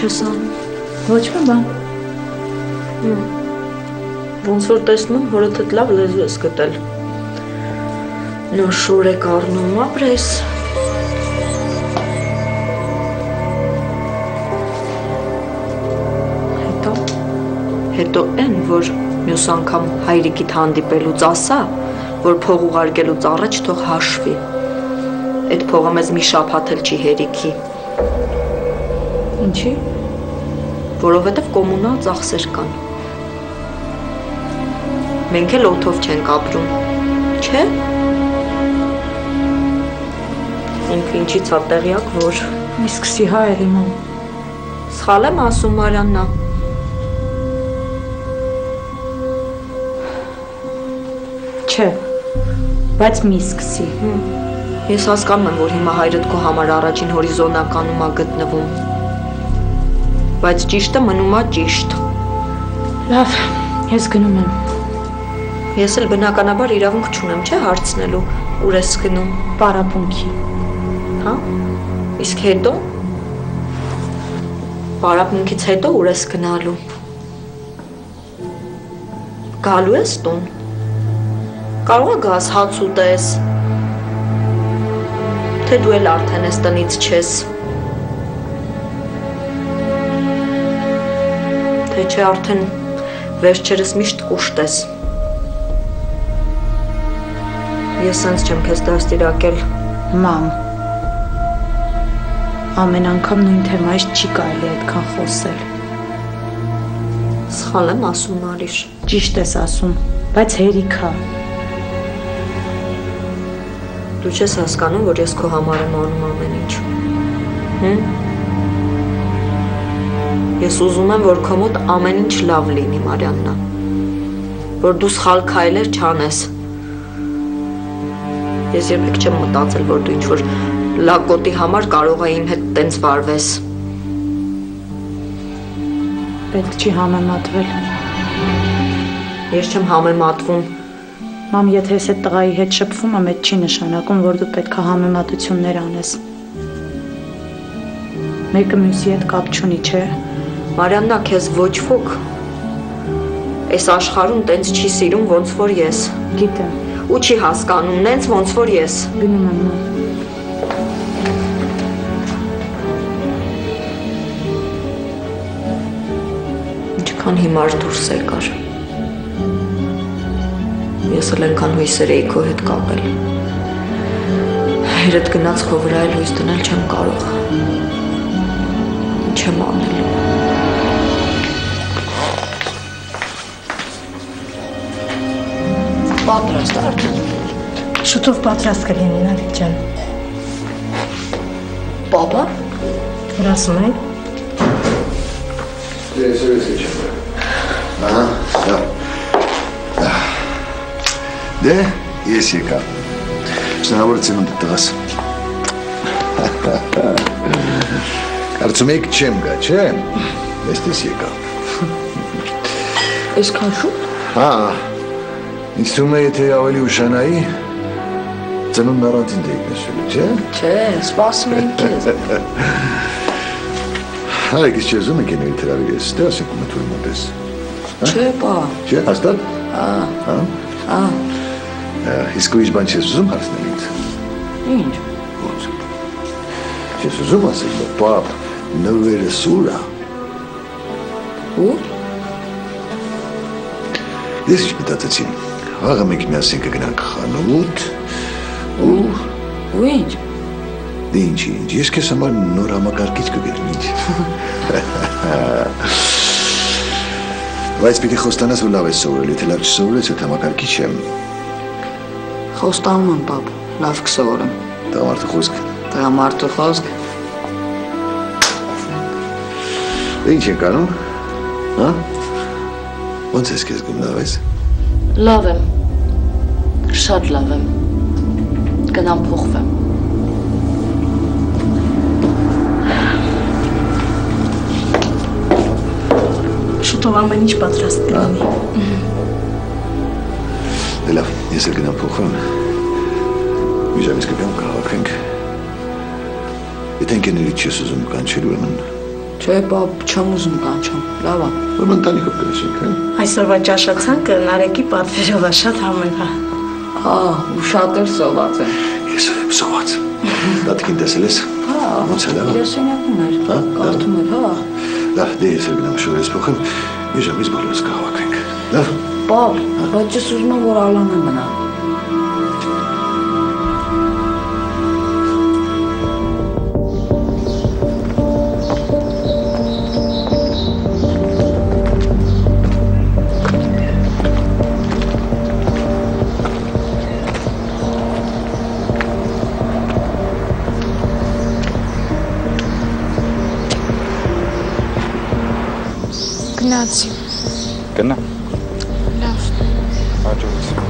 չես անում։ Ոչ մի բան։ Ոնց որ տեսնում եմ, հորդ լավ լեզու ես գտել։ Նոր շոր եք առնում ապրես։ Հետո են, որ մյուս անգամ հայրիկիդ հանդիպելուց ասա, որ փող ուղարկելուց առաջ թող հաշվի։ Այդ փողը մեզ մի շաբաթ էլ չի հերիքի։ Ինչի՞։ Որովհետև կոմունալ ծախսեր կան։ Մենք էլ օդով չենք ապրում, չէ՞։ Ինքը ինչից ա տեղյակ, որ… Մի սկսի հա էլ իմամ։ Սխալ եմ ասում, Մարիաննա։ Չէ, բայց մի սկսի։ Ես հասկանում եմ, որ հիմա հայրդ քո համար առաջին հորիզոնականում ա գտնվում։ Բայց ճիշտը մնում ա ճիշտ։ Լավ, ես գնում եմ։ Ես էլ բնականաբար իրավունք չունեմ, չէ՞ հարցնելու, ուր ես գնում։ Պարապմունքի։ Հա։ Իսկ հետո։ Պարապմունքից հետո ուր ես գնալու։ Գալու ես տուն։ Կարող է գաս հաց ուտես։ Թե դու էլ արդեն ես տնից չես։ Թե չէ արդեն վերջերս միշտ կուշտ ես։ Ես սենց չեմ քեզ դաստիարակել։ Մամ, ամեն անգամ նույն թեմայից չի կարելի այդքան խոսել։ Սխալ եմ ասում, Մարիշ։ Ճիշտ ես ասում, բայց հերիք ա։ Դու չես հասկանում, որ ես քո համար եմ անում ամեն ինչ։ Ես ուզում եմ, որ քո մոտ ամեն ինչ լավ լինի, Մարիաննա։ Որ դու սխալ քայլեր չանես։ Ես երբեք չեմ մտածել, որ դու ինչ-որ լակոտի համար կարող է իմ հետ տենց վարվես։ Պետք չի համեմատվել։ Ես չեմ համեմատվում։ Մամ, եթե ես այդ տղայի հետ շփվում եմ, այդ չի նշանակում, որ դու պետք է համեմատություններ անես։ Մեկը մյուսի հետ կապ չունի, չէ՞։ Մարիաննա, քեզ ոչ ոք այս աշխարհում տենց չի սիրում, ոնց որ ես։ Գիտեմ։ Ու չի հասկանում, նենց ոնց որ ես։ Գնում եմ, մամ։ Ինչքան հիմար դուրս եկար։ Ես էլ ենքան հույսեր էի քո հետ կապել։ Հայրդ գնաց քո վրա էլ հույս դնել չեմ կարող։ Ինչ եմ անելու։ Պատրաստ արդեն։ Շուտով պատրաստ կլինի, Նարեկ ջան։ Պապա։ Հրասում են։ Ես չեմ։ Ահա, դա։ Դե, ես եկա։ Շնորհավոր ծնունդ տղաս։ Կարծում եք չեմ գա, չէ՞։ Ես եկա։ Այսքան շուտ։ Հա։ Ինձ թվում է, եթե ավելի ուշանայի, ծնունդն առանցին դեպք նշելու, չէ՞։ Չէ, սպասում ենք քեզ։ Հարեք, ես չեզում եք եների թրավիր ես, դե ասենք ու մտուրում պես։ Չէ, պա։ Չէ, հաստատ։ Հա։ Իսկ ուրիշ բան չես ուզում հարցնել ինձ։ Ինչ։ Ոնց։ Չես ուզում ասել, որ պապ նվերը սուր է։ Ու։ Ես ինչ մտածեցի, վաղը մենք միասին կգնանք խանութ ու ինչ։ Դե ինչ, ես քեզ համար նոր համակարգիչ կգտնեմ, ինչ։ Բայց պիտի խոստանաս, որ լավ ես սովորել, եթե լավ չսովորես, այդ համակարգիչ եմ։ Խոստանում եմ, պապ, լավ կսովորեմ։ Տղամարդու խոսք։ Տղամարդու խոսք։ Դե ինչ ենք անում, հա։ Ոնց ես քեզ գում, լավ ես։ Լավ եմ։ Շատ լավ եմ։ Գնամ փոխվեմ։ Շուտով ամեն ինչ պատրաստ կլինի։ Դե լավ, ես էլ գնամ փոխվեմ։ Միջավայր կգամ կհավաքենք։ Եթե ընկերներից չես ուզում կանչելու, ուրեմն Չէ, բաբ, չեմ ուզում կանչեմ, լավ է։ Ուրեմն ընտանիքով կլսենք, հա։ Այսօրվա ճաշացանկը Նարեկի պատվերով է, շատ համեղ է։ Ու շատ էլ սոված են։ Ես էլ եմ սոված։ Տատիկին տեսել ես։ Ոնց է լավ։ Գրասենյակում էր, կարդում էր, հա։ Լավ, դե ես էլ գնամ շորես փոխեմ, մի ժամից բոլորս կհավաքվենք։ Լավ։ Բաբ, բայց ես ուզում եմ, որ Ալանը մնա։ Գնացի։ Գնա։ Լավ։ Հաջողություն։